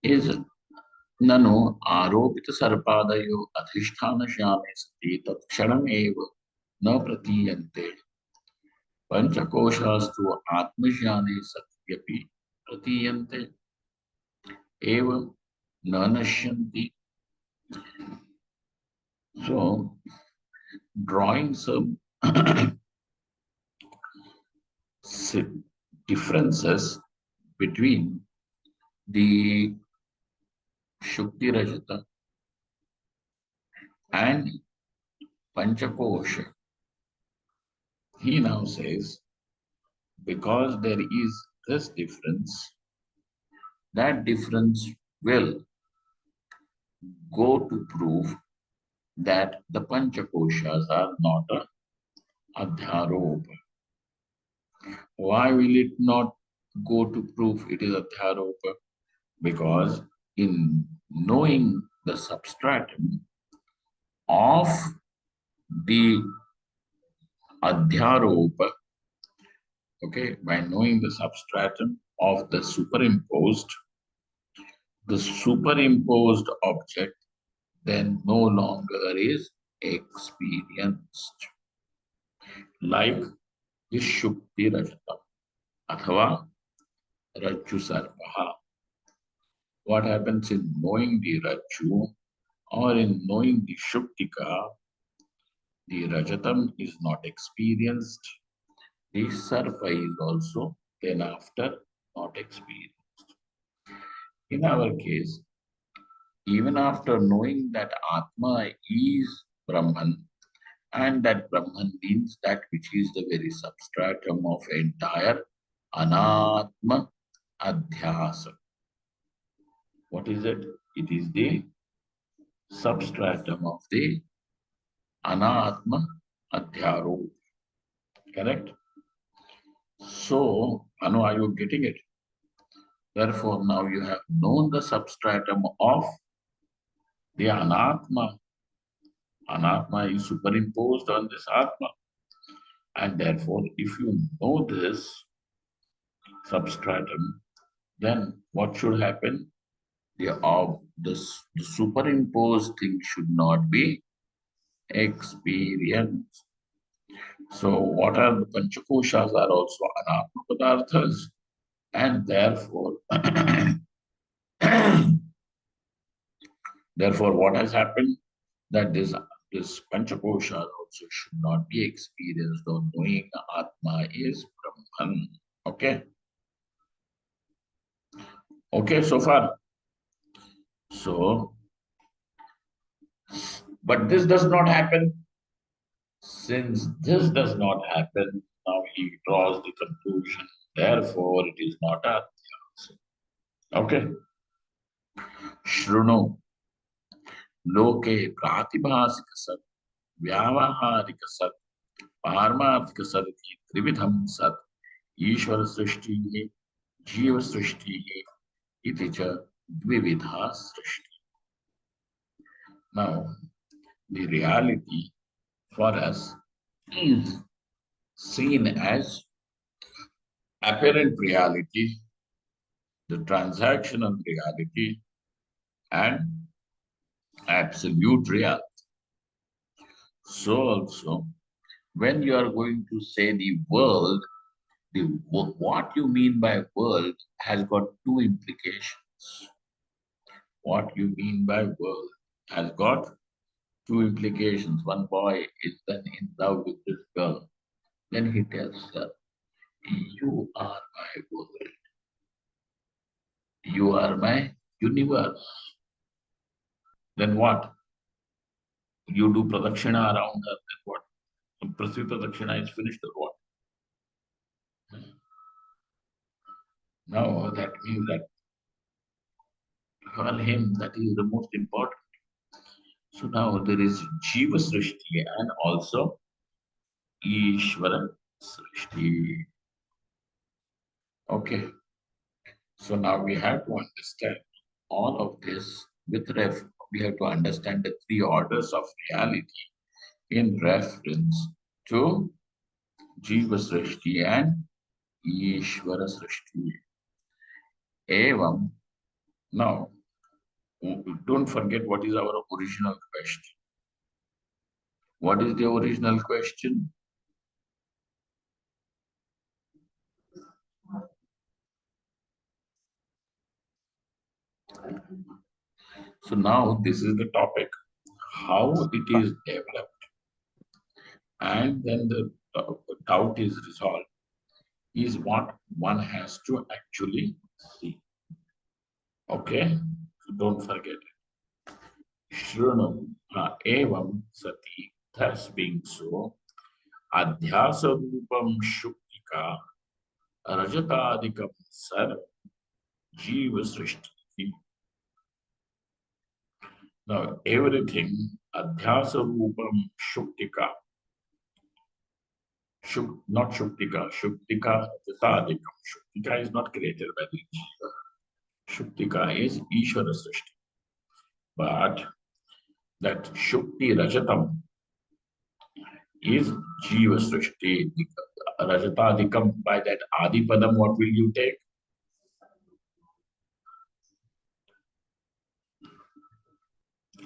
is ननु आरोपित सर्पादयो अधिष्ठान श्यामे सति तत्क्षणम एव न प्रतीयन्ते पंचकोशास्तु आत्मज्ञाने सत्यपि प्रतीयन्ते एव न नश्यन्ति. So drawing some differences between the Shukti Rajata and Panchakosha, he now says, because there is this difference, that difference will go to prove that the Panchakoshas are not a Adhyaropa. Why will it not go to prove it is Adhyaropa? Because in knowing the substratum of the Adhyaropa, okay, by knowing the substratum of the superimposed object then no longer is experienced. Like this Shukti Rajatam, Athava Rajju Sarpaha. What happens in knowing the Rajju or in knowing the Shuktika, the Rajatam is not experienced. The Sarpa is also then after not experienced. In our case, even after knowing that Atma is Brahman, and that Brahman means that which is the very substratum of entire Anatma Adhyasa. What is it? It is the substratum of the Anatma Adhyaro. Correct? So, Anu, are you getting it? Therefore, now you have known the substratum of the Anatma. Anatma is superimposed on this Atma. And therefore, if you know this substratum, then what should happen? The superimposed thing should not be experienced. So, what are the Panchakoshas are also Anatma Padarthas, and therefore, therefore, what has happened? That this Panchakoshas also should not be experienced, though knowing Atma is Brahman. Okay? Okay, so far. So, but this does not happen. Since this does not happen, now he draws the conclusion. Therefore, it is not a. Okay. Shruno loke pratibhasika sat vyavaharika sat पारमार्थिक सत्य त्रिविधम सत ईश्वर सृष्टि जीव सृष्टि इति च द्विविधा सृष्टि. Now, the reality for us is seen as apparent reality, the transactional reality, and absolute reality. So also, when you are going to say the world, what you mean by world has got two implications. What you mean by world has got two implications. One boy is then in love with this girl. Then he tells her, you are my world. You are my universe. Then what? You do pradakshina around her. Then what? Prithvi pradakshina is finished or what? Now that means that for him that is the most important. So now there is Jiva Srishti and also Ishvara Srishti. Okay. So now we have to understand all of this with we have to understand the three orders of reality in reference to Jiva Srishti and Ishvara Srishti. Evam Now, don't forget what is our original question. What is the original question? So now this is the topic, how it is developed, and then the doubt is resolved, is what one has to actually see. Okay? So don't forget it. Shrunam evam sati, thus being so, adhyasa rupam shuktika rajatadikam sar jiva srishti. Now everything adhyasa rupam shuktika, not shuktika, shuktika rajatadikam. Shuktika is not created by the Jiva. Shuktika is Ishvara srishti. But that Shukti Rajatam is Jiva Srishti. Rajatadikam, by that Adipadam, what will you take?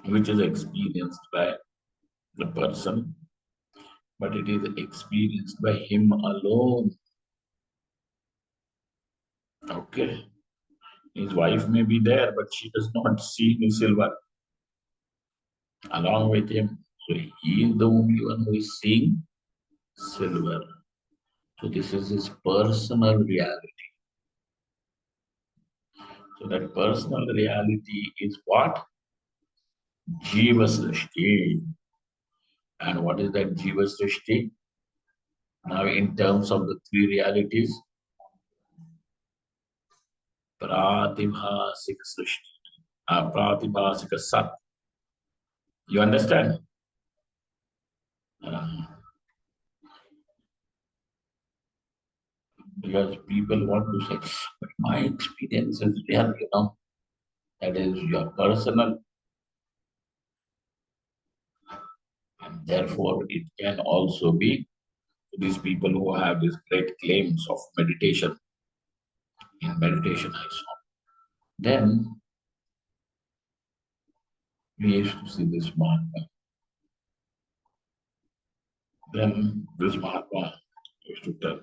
Which is experienced by the person, but it is experienced by him alone. Okay. His wife may be there, but she does not see the silver along with him. So he is the only one who is seeing silver. So this is his personal reality. So that personal reality is what? Jiva Srishti. And what is that Jiva Srishti? Now, in terms of the three realities, Pratibhasika Srishti, Pratibhasika Sat. You understand? Uh, because people want to say, but my experience is real, that is your personal, and therefore it can also be these people who have these great claims of meditation. In meditation, I saw. Then we used to see this Mahatma. Then this Mahatma used to tell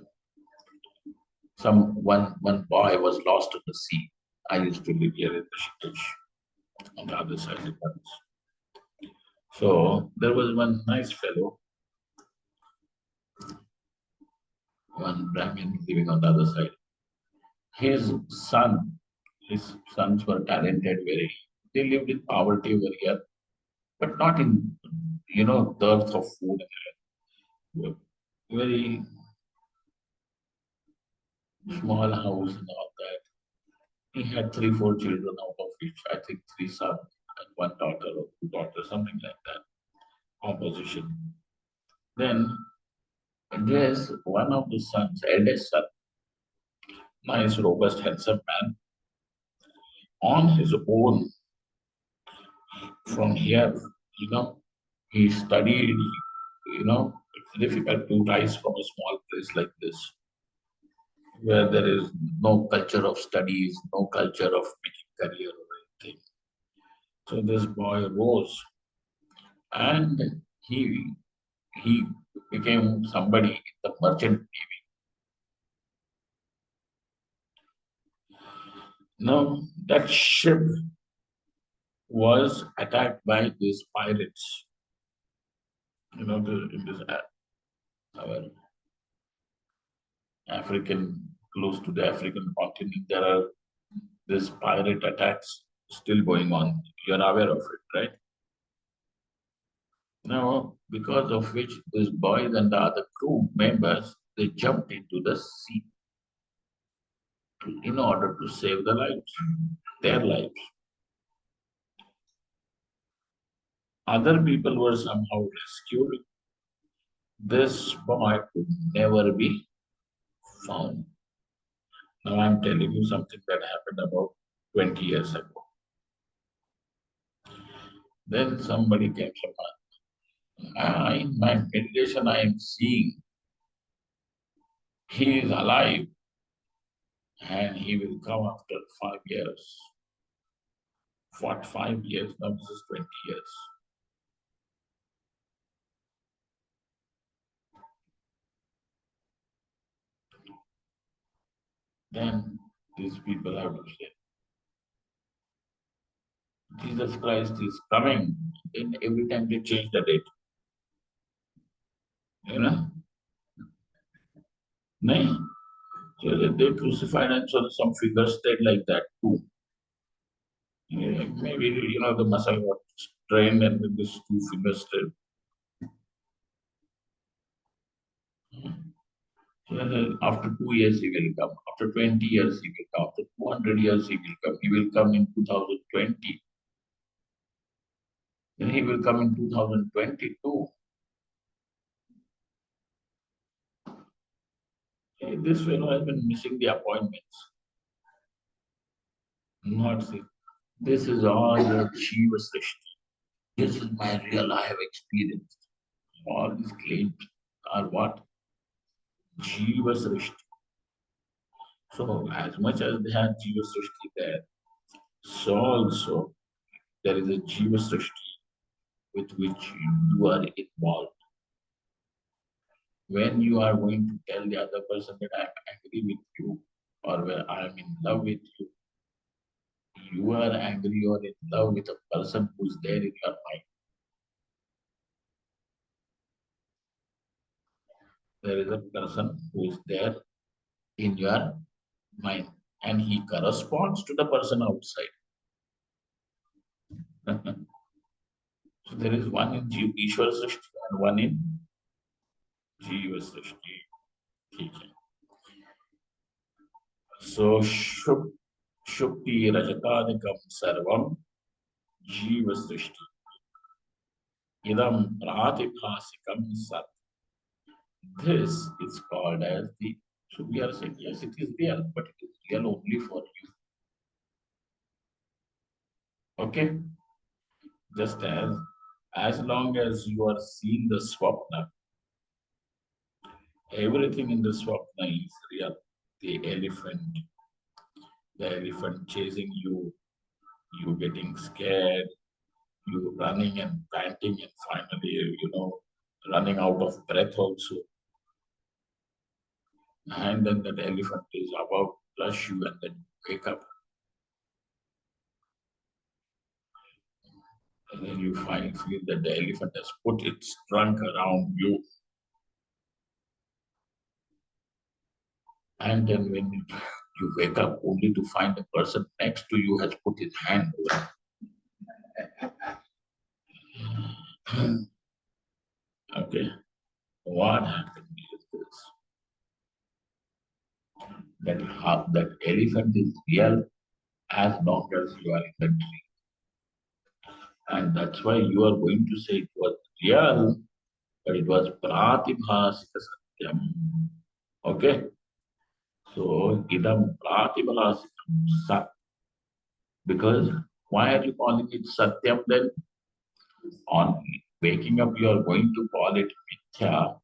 one boy was lost in the sea. I used to live here in Rishikesh on the other side of the mountains. So there was one nice fellow, one Brahmin living on the other side. His son, his sons were talented, very. They lived in poverty over here, but not in, dearth of food. Very small house and all that. He had three, four children, out of which I think three sons and one daughter or two daughters, something like that. Composition. Then there's one of the sons, eldest son, nice, robust, handsome man, on his own from here, he studied, it's difficult to rise from a small place like this, where there is no culture of studies, no culture of making career or anything. So this boy rose and he he became somebody in the merchant navy. Now that ship was attacked by these pirates. In this our African, close to the African continent, there are these pirate attacks still going on. You're aware of it, right? Now, because of which these boys and the other crew members, they jumped into the sea in order to save the lives, their lives. Other people were somehow rescued. This boy could never be found. Now I'm telling you something that happened about 20 years ago. Then somebody came to in my meditation, I am seeing he is alive and he will come after 5 years. What, 5 years? Now this is 20 years. Then these people have to say, Jesus Christ is coming. Then every time they change the date. You know? No. So they crucified and so some figures stayed like that too. Yeah, maybe the Messiah was trained and with this two figures stayed. After 2 years he will come. After 20 years he will come. After 200 years he will come. He will come in 2020. Then he will come in 2022. Hey, this fellow has been missing the appointments. Not see. This is all the Shiva Srishti. This is my real I have experienced. All these claims are what? Jiva Srishti. So as much as they have Jiva Srishti there, so also there is a Jiva Srishti with which you are involved. When you are going to tell the other person that I am angry with you or when I am in love with you, you are angry or in love with a person who is there in your mind. There is a person who is there in your mind and he corresponds to the person outside. So there is one in Ishwar Srishti and one in Jiva Srishti. ठीक है. So Shukti Rajatadikam Sarvam Jiva Srishti Idam Pratibhasikam Sat. This is called as the. So we are saying yes, it is real, but it is real only for you. Okay, just as long as you are seeing the swapna, everything in the swapna is real. The elephant chasing you, you getting scared, you running and panting, and finally, running out of breath also. And then that elephant is about to flush you, and then you wake up. And then you feel that the elephant has put its trunk around you. And then when you wake up, only to find the person next to you has put his hand over. Okay, what happened is this: that elephant is real as long as you are in the dream. And that's why you are going to say it was real, but it was pratibhasika satyam. Okay? So, idam pratibhasikam sat. Because why are you calling it satyam then? On waking up, you are going to call it mithya.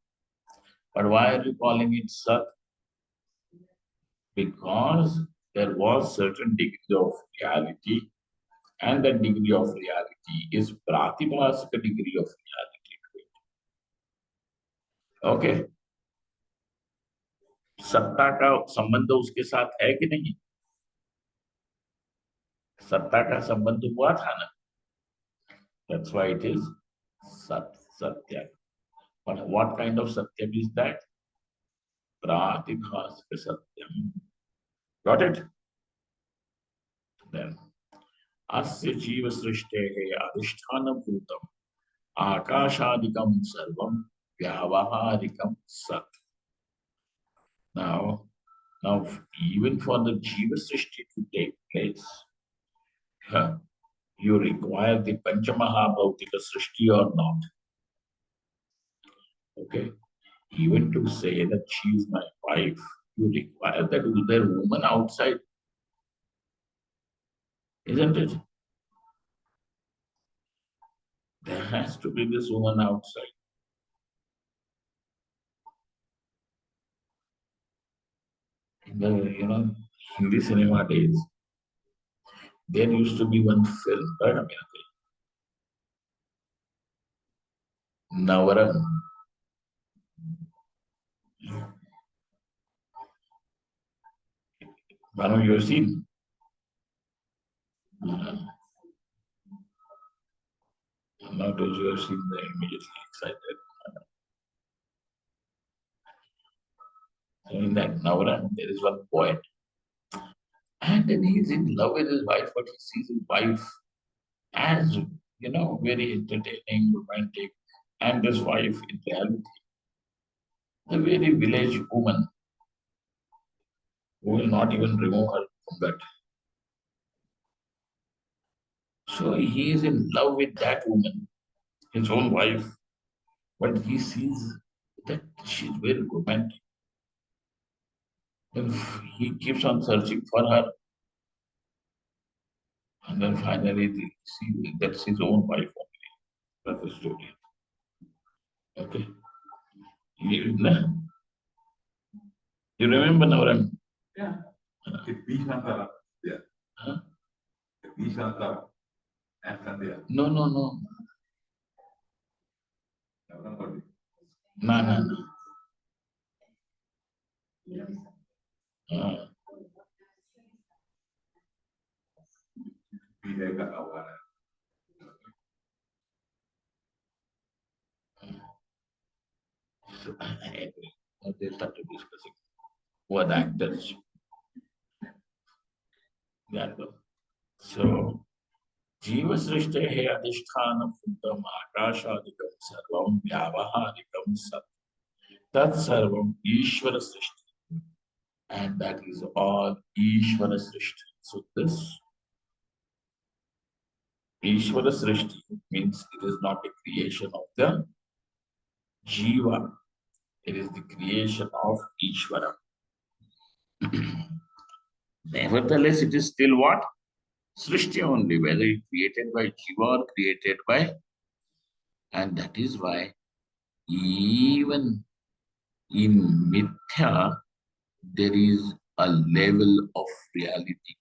But why are you calling it sat? Because there was certain degree of reality, and that degree of reality is pratibhasika degree of reality. Okay? सत्ता का संबंध उसके साथ है कि नहीं? सत्ता का संबंध हुआ था ना. That's why it is satya. But what kind of satyam is that? Pratibhasika satyam. Got it? Then asya jiva srishte adhisthana bhutam akashadikam sarvam vyavaharikam sat. Now, even for the jiva srishti to take place, you require the Panchamahabhautika Srishti or not. Okay. Even to say that she is my wife, you require that there woman outside, isn't it? There has to be this woman outside. In the Hindi cinema days, There used to be one film, right? Navaran. Manu, you have seen? Uh, Not those who have seen, they immediately excited. So in that Navaran, there is one poet, and then he's in love with his wife, but he sees his wife as, very entertaining, romantic, and this wife in reality, a very village woman who will not even remove her from that. So he is in love with that woman, his own wife, but he sees that she's very romantic. And he keeps on searching for her, and then finally that's his own wife only. That's the story. Okay. You, you remember Navaram? Yeah. Vishantara. Yeah. Huh? Vishantara. And Sandhya. No, no, no. Navaram. No, no, no. Uh, Viveka Avana. so, they started discussing who are the actors. Yeah. So, जीवसृष्टेः अधिष्ठानभूतम् आकाशादिकं सर्वं व्यावहारिकं सत् तत्सर्वम् ईश्वर सृष्टि, and that is all Ishvara Srishti. So this Ishvara Srishti means it is not a creation of the Jiva, it is the creation of Ishvara. Nevertheless, it is still what? Srishti only, whether it created by Jiva or created by, and that is why even in Mithya, there is a level of reality.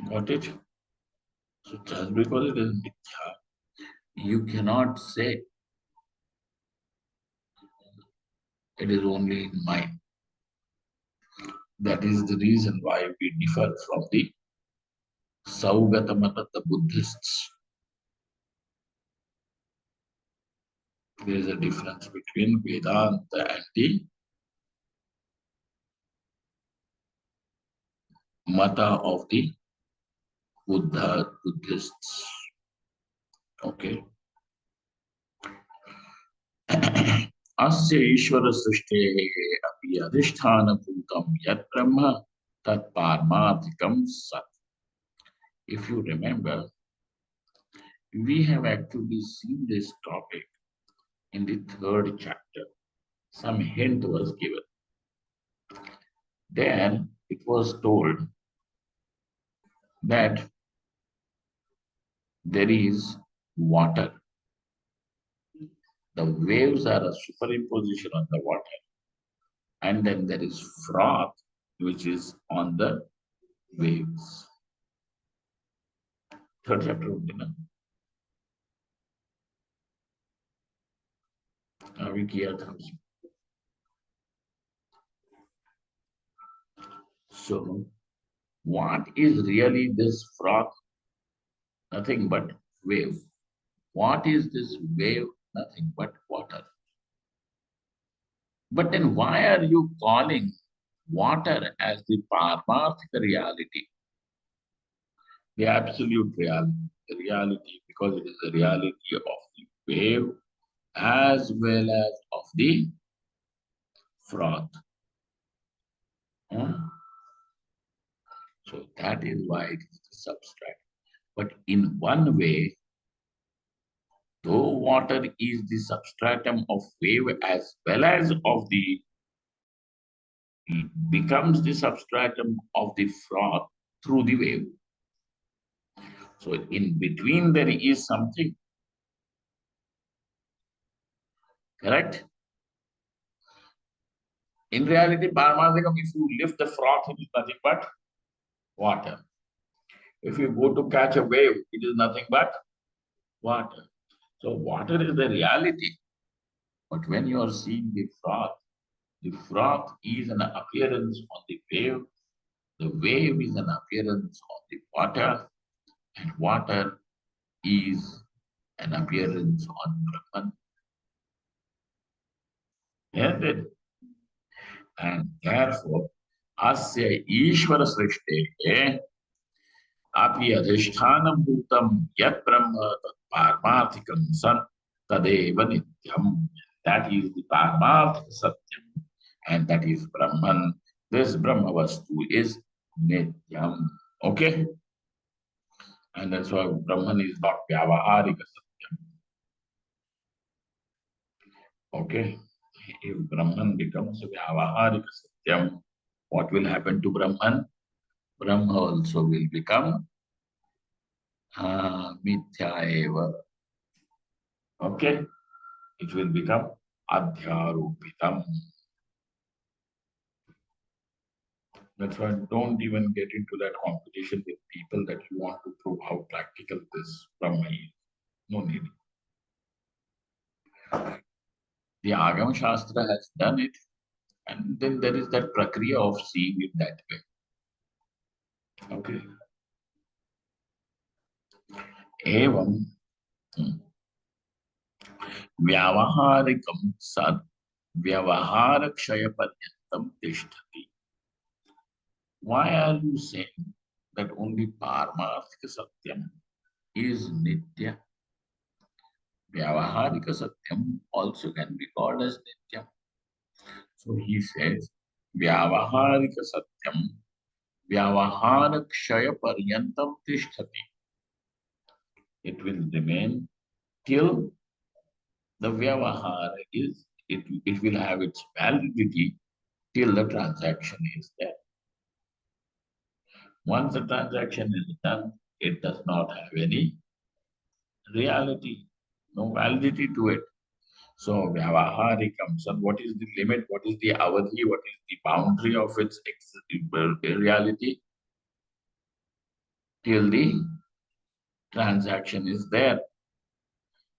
Got it? So just because it is Mithya, you cannot say it is only in mind. That is the reason why we differ from the Saugatamata, the Buddhists. There is a difference between Vedanta and the Mata of the Buddhists. Okay. अस्य ईश्वर सृष्टेः अपि अधिष्ठानभूतं यत् ब्रह्म तत् पारमार्थिकं सत्. If you remember, we have actually seen this topic in the third chapter. Some hint was given. Then it was told that there is water. The waves are a superimposition on the water. And then there is froth, which is on the waves. Third chapter. अभी किया था उसमें. So, what is really this froth? Nothing but wave. What is this wave? Nothing but water. But then why are you calling water as the Paramarthika reality? The absolute reality. The reality, because it is the reality of the wave as well as of the froth. Huh? So that is why it is the substrate. But in one way, though water is the substratum of wave as well as of the, becomes the substratum of the froth through the wave. So in between there is something, correct? In reality, Paramarthikam, if you lift the froth, it is nothing but water. If you go to catch a wave, it is nothing but water. So water is the reality. But when you are seeing the froth is an appearance on the wave is an appearance on the water, and water is an appearance on Brahman. Isn't it? And therefore, Asya Ishvara Srishte Api Adhishtanam Bhutam Yat Brahma Tat Parmarthikam San Tadeva Nityam. That is the Parmarthika Satyam, and that is Brahman. This Brahma Vastu is Nityam. Okay? And that's why Brahman is not Vyavaharika Satyam. Okay? If Brahman becomes Vyavaharika Satyam, what will happen to Brahman? Brahma also will become Mithya Eva. Okay? It will become Adhyaropitam. That's why don't even get into that competition with people that you want to prove how practical this Brahma is. No need. The Agama Shastra has done it, and then there is that prakriya of seeing it that way. Okay. Evam Vyavaharikam Sad Vyavaharakshayaparyantam Tishtati. Why are you saying that only Parmarthika Satyam is Nitya? Vyavaharika Satyam also can be called as Nitya. So he says, Vyavaharika Satyam, Vyavaharakshaya Paryantam Tishtati. It will remain till the Vyavahara it will have its validity till the transaction is there. Once the transaction is done, it does not have any reality, no validity to it. So Vyavaharikam, so what is the limit? What is the avadhi? What is the boundary of its reality? Till the transaction is there.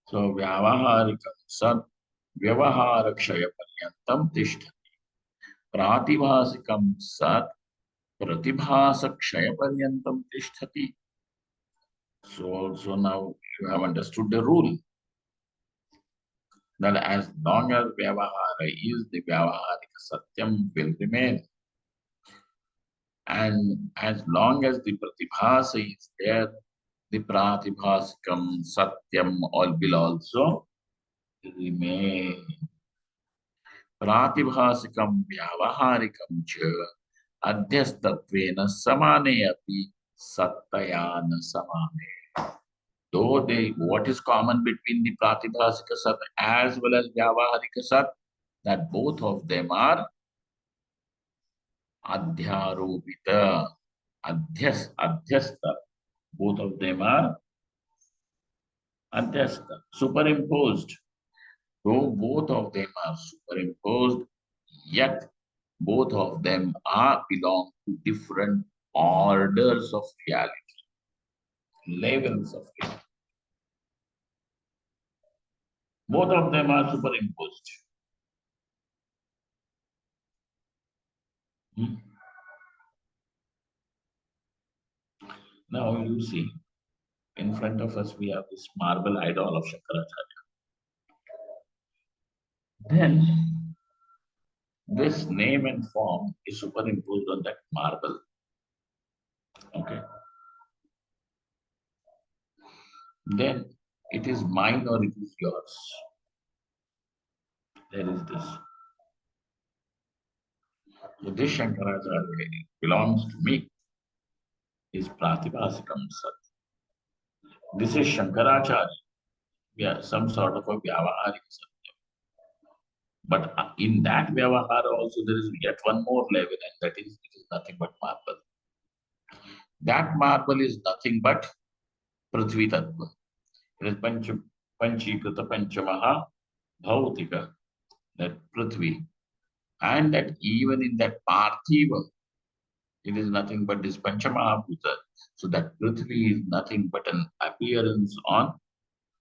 So Vyavaharikam Sat Vyavaharakshaya Paryantam Tishtati. Pratibhasikam Sat Pratibhasakshaya Paryantam Tishtati. So now you have understood the rule that as long as Vyavahara is, the Vyavaharika Satyam will remain. And as long as the Pratibhasa is there, the Pratibhasikam Satyam all will also remain. Pratibhasikam Vyavaharikam Cha Adhyastattvena Samane Api Sattayana Samane. Though what is common between the Pratibhasika Sat as well as Vyavaharika Sat, that both of them are Adhyaropita, Adhyasta. Both of them are Adhyasta, superimposed. Though both of them are superimposed, yet both of them are belong to different orders of reality, levels of reality. Both of them are superimposed. Hmm? Now you see, in front of us we have this marble idol of Shankaracharya. Then this name and form is superimposed on that marble. Okay. Then it is mine or it is yours. There is this. So this Shankaracharya belongs to me, is Pratibhasikam Sat. This is Shankaracharya, yeah, some sort of a Vyavaharika Satya. But in that Vyavahara also there is yet one more level, and that is it is nothing but marble. That marble is nothing but Prithvi Tattva. It is Panchikrita Panchamaha Bhautika, that Prithvi. And that even in that Parthiva, it is nothing but this Panchamahabhuta. So that Prithvi is nothing but an appearance on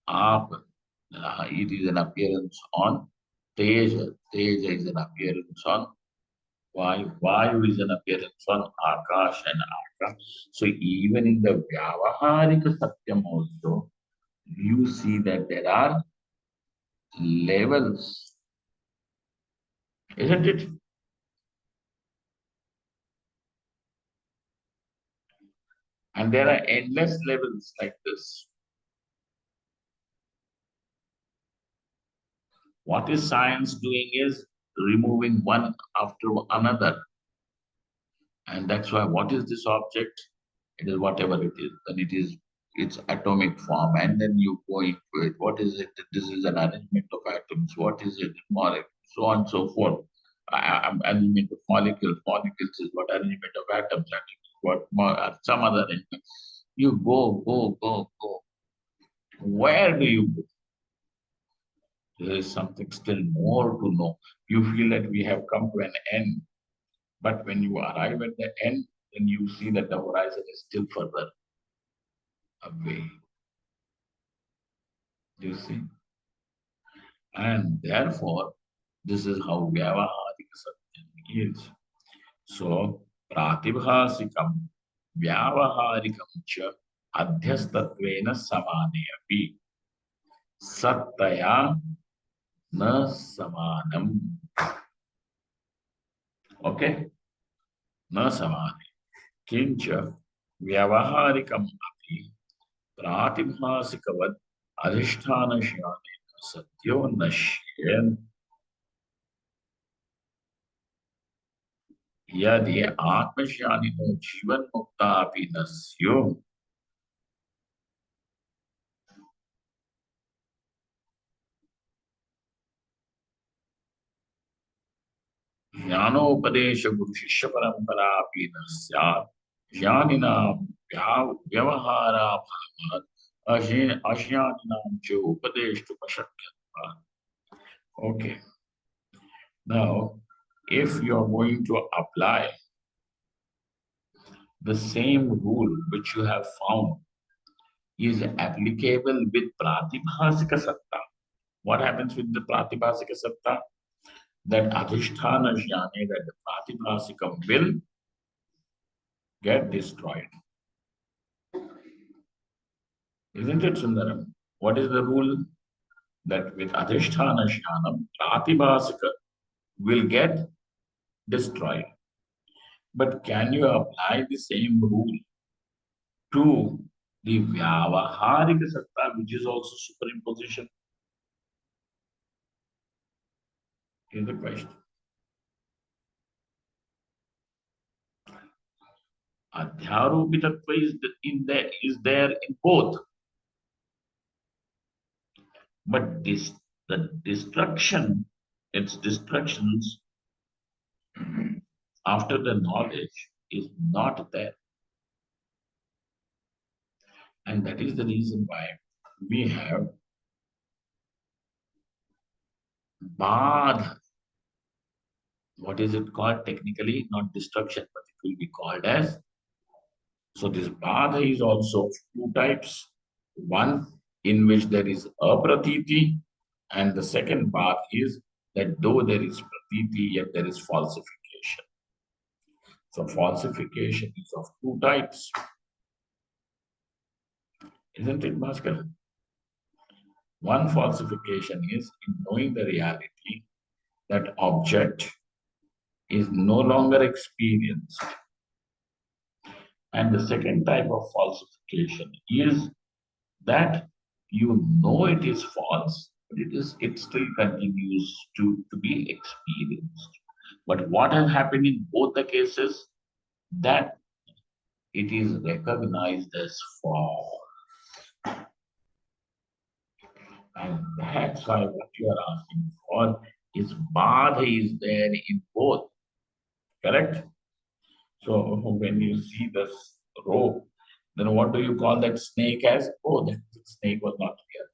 Apa. It is an appearance on Teja. Teja is an appearance on Vayu. Vayu is an appearance on Akash and Akash. So even in the Vyavaharika Satyam also, you see that there are levels, isn't it? And there are endless levels like this. What is science doing is removing one after another. And that's why what is this object? It is whatever it is. Then it is its atomic form. And then you go into it. What is it? This is an arrangement of atoms. What is it? Molecule. So on and so forth. Arrangement of molecules. Molecules is what arrangement of atoms. Atoms is what some other arrangement. You go. Where do you go? There is something still more to know. You feel that we have come to an end, but when you arrive at the end, then you see that the horizon is still further away. You see? And therefore, this is how Vyavaharika Satyam is. So, Pratibhasikam, Vyavaharikam cha Adhyastatvena Samane api Sattaya na Samanam. Okay? Na Samane. Kincha Vyavaharikam api Pratibhasikavad Adhishthana Satyo Nashyen यदि आत्मज्ञानिनो जीवन मुक्ता अपि न स्युः ज्ञानोपदेश गुरु शिष्य परंपरा अपि न स्यात् ज्ञानिनां व्यवहाराभावात् अज्ञानिनां च उपदेष्टुमशक्यत्वात्. Okay, now if you are going to apply the same rule which you have found is applicable with pratibhasika satta, what happens with the pratibhasika satta? That adhisthana jnane, that the pratibhasikam will get destroyed. Isn't it, Sundaram? What is the rule? That with adhisthana jnanam, pratibhasika will get destroyed. But can you apply the same rule to the vyavaharika satta, which is also superimposition? Is the question. Adhyaropitatva is there in both. But the destruction, its destructions after the knowledge is not there. And that is the reason why we have Badh. What is it called technically? Not destruction, but it will be called as. So this Badha is also of two types. One in which there is apratiti, and the second Badh is that though there is pratiti, yet there is falsification. So falsification is of two types. Isn't it, Bhaskar? One falsification is in knowing the reality that object is no longer experienced. And the second type of falsification is that you know it is false, but it still continues to be experienced. But what has happened in both the cases? That it is recognized as false. And that's why what you are asking for is Badha is there in both. Correct? So when you see this rope, then what do you call that snake as? Oh, that snake was not real.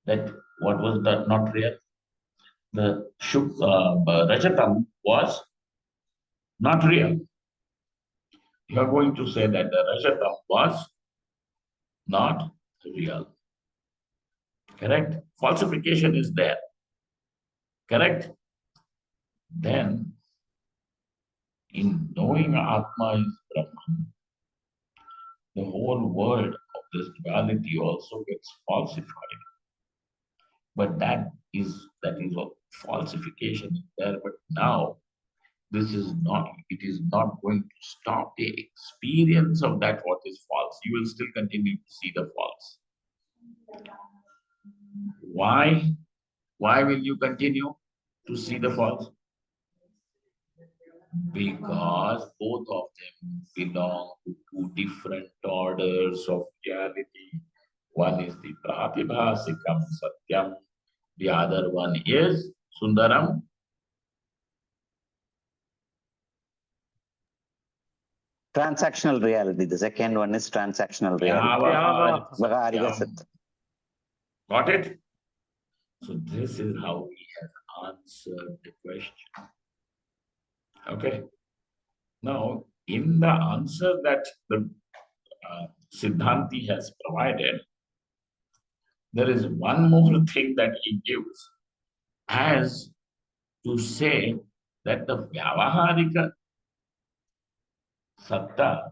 That what was that not real? The Rajatam was not real. You are going to say that the Rajatam was not real. Correct? Falsification is there. Correct? Then, in knowing Atma is Brahman, the whole world of this duality also gets falsified. But that is a falsification there. But now this is not, it is not going to stop the experience of that what is false. You will still continue to see the false. Why? Why will you continue to see the false? Because both of them belong to two different orders of reality. One is the Pratibhasikam Satyam, the other one is Sundaram. Transactional reality. The second one is transactional reality. Vyavahariga Satya. Got it? So this is how we have answered the question. Okay. Now, in the answer that the Siddhanti has provided, there is one more thing that he gives as to say that the Vyavaharika Satta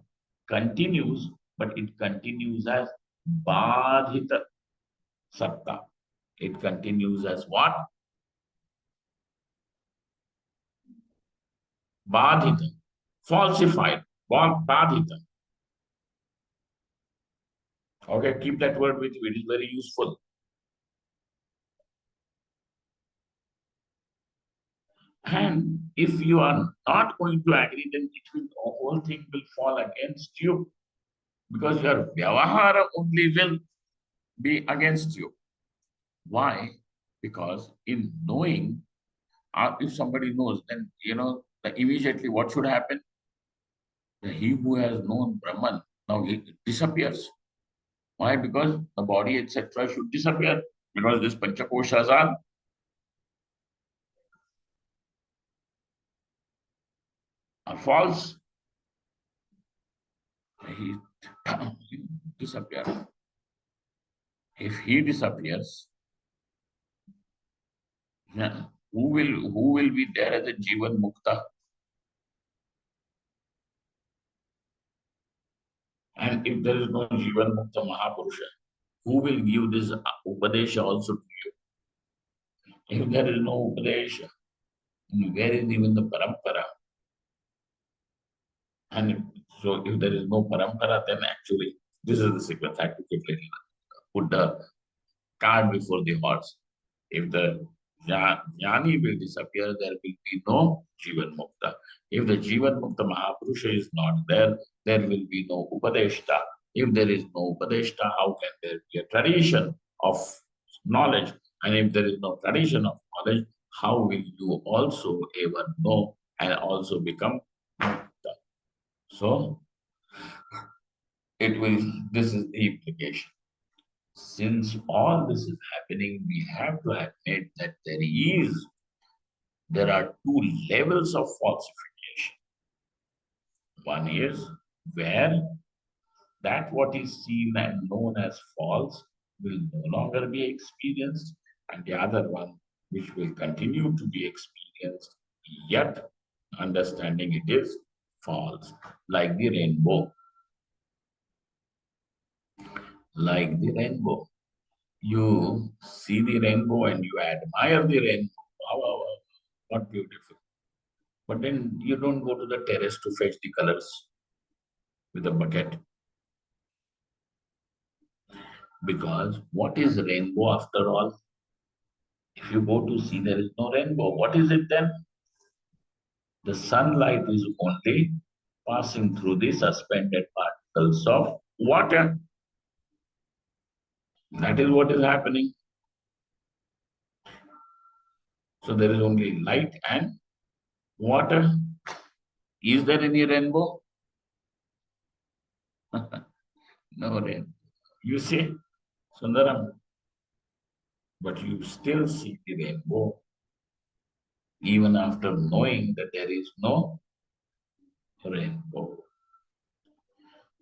continues, but it continues as Badhita Satta. It continues as what? Badhita, falsified, Badhita. Okay, keep that word with you, it is very useful. And if you are not going to agree, then the whole thing will fall against you because your Vyavahara only will be against you. Why? Because in knowing, if somebody knows, then immediately what should happen? He who has known Brahman, now it disappears. Why? Because the body, etc., should disappear. Because this Panchakoshas are false. He disappears. If he disappears, who will be there as a Jivan Mukta? And if there is no Jivan Mukta Mahapurusha, who will give this Upadesha also to you? If there is no Upadesha, where is even the Parampara? And so if there is no Parampara, then actually this is the sequence. I have to put the cart before the horse. If the Jnani will disappear, there will be no Jivan Mukta. If the Jivan Mukta Mahapurusha is not there, there will be no Upadeshta. If there is no Upadeshta, how can there be a tradition of knowledge? And if there is no tradition of knowledge, how will you also ever know and also become Mukta? So, this is the implication. Since all this is happening, we have to admit that there are two levels of falsification. One is where that what is seen and known as false will no longer be experienced, and the other one which will continue to be experienced, yet understanding it is false, like the rainbow. Like the rainbow. You see the rainbow and you admire the rainbow. Wow, wow, wow, what beautiful. But then you don't go to the terrace to fetch the colors with a bucket. Because what is rainbow after all? If you go to see there is no rainbow, what is it then? The sunlight is only passing through the suspended particles of water. That is what is happening. So there is only light and water. Is there any rainbow? No rain. You see, Sundaram, but you still see the rainbow. even after knowing that there is no rainbow.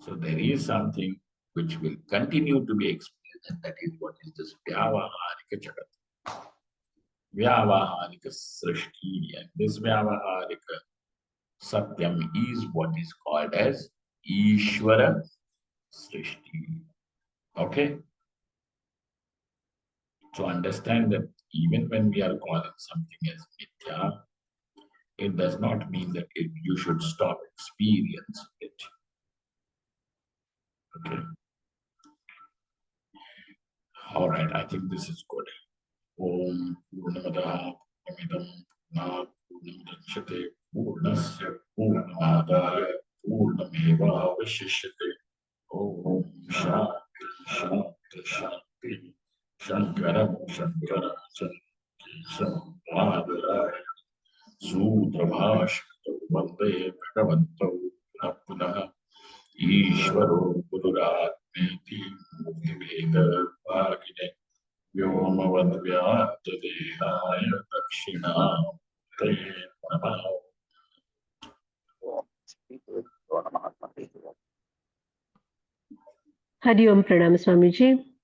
So there is something which will continue to be explained, and that is what is this Vyavaharika Jagat. Vyavaharika Srishti, and this Vyavaharika Satyam is what is called as Ishvara Srishti. Okay? To understand that even when we are calling something as Mithya, it does not mean that you should stop experiencing it. Okay. All right, I think this is good. Om Purnamada Purnamidam Purnat Purnamudachyate Purnasya Purnamadaya Purnameva Vashishyate. Om Shanti Shanti Shanti Shankaram Shankara Shankesam Madhuraya Sutrabhashto Vande Bhagavanto Punaha Ishvaro Gururatmeti Muktiveda Bhagine Vyomavadvyata Dehaya Dakshinamurtaye Namaha. Hari Om Pranam Swamiji.